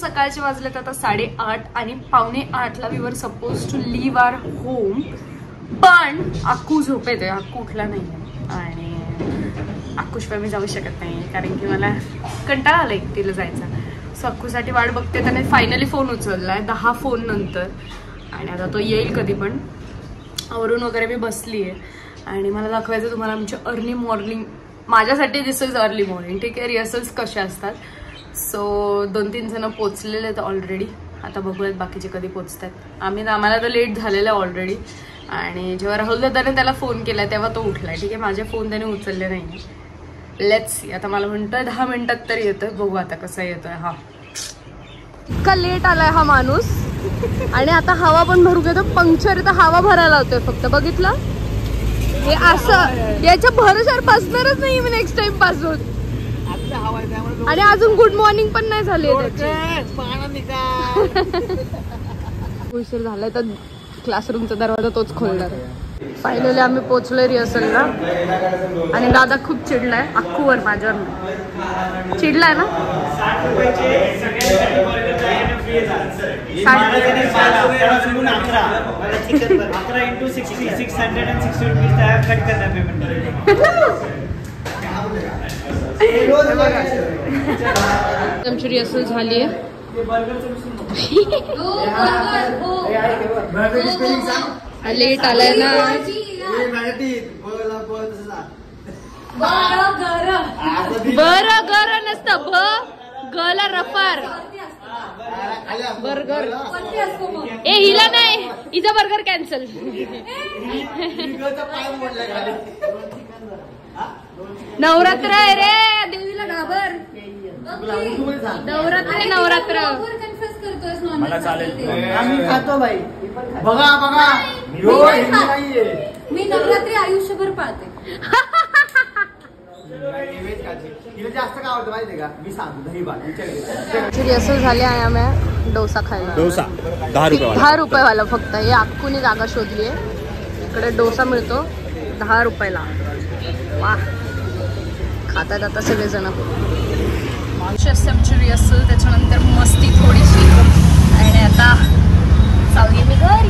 सकाळचे वाजलेत आता 8:30 आणि 7:45ला we were suppose to leave our home. पण अक्कू झोपेत आहे, अक्कू उठला नाही आणि अक्कूशिवाय मी जाऊ शकत नाही कारण की मला कंटाळा आला एकटीला जायचा. सो अक्कूसाठी वाट बघते. त्याने फायनली फोन उचललाय 10 फोन नंतर आणि आता तो येईल कधी पण. आवरून वगैरे मी बसली आहे आणि मला दाखवायचं तुम्हाला आमची अर्ली मॉर्निंग. माझ्यासाठी दिस इज अर्ली मॉर्निंग. ठीक आहे, रिहर्सल्स कशा असतात. सो 2-3 जण पोचलेले आहेत ऑलरेडी. आता बघूयात बाकीचे कधी पोचतात. आम्हाला तर लेट झालेलं आहे ऑलरेडी. आणि जेव्हा राहुल दादाने त्याला फोन केला तेव्हा तो उठलाय. ठीक आहे, माझे फोन त्याने उचलले नाही. Let's see. आता मला म्हणतोय 10 मिनिटात तरी येतोय. बघू आता कसा येतोय. हा इतका लेट आलाय हा माणूस. आणि आता हवा पण भरू घेतो. पंक्चर इथं हवा भरायला होतोय फक्त. बघितलं हे असं याच्या भरोशावर बसणारच नाही मी नेक्स्ट टाइम पासून. आणि अजून गुड मॉर्निंग पण नाही झाली. उशीर झालाय तर क्लासरूमचा दरवाजा तोच खोलणार. फायनली आम्ही पोहोचलोय रिहर्सलला आणि दादा खूप चिडलाय अक्कूवर. माझ्यावर चिडलाय ना. आमची रिहर्सल झाली आहे. लेट आलाय ना. बरं गर नसतं गला रफार. बर्गर ए हिला नाही, हिचा बर्गर कॅन्सल. नवरात्र आहे रे, देवीला घाबर. नवरात्र नवरात्र मला चालेल. आम्ही खातो बाई. बघा बघा मी नवरात्री आयुष्यभर पाळते. जास्त काय आवडतं माहितीये का? मी सांगतो दही भात. रिहर्सल झाले आहे. आम्ही डोसा खायला. डोसा 10 रुपये फक्त. हे अक्कूने जागा शोधली आहे. इकडे डोसा मिळतो 10 रुपयाला. वा खातात आता सगळेजण. आमची रिहर्सल त्याच्यानंतर मस्ती थोडीशी आणि आता चालली मी घरी.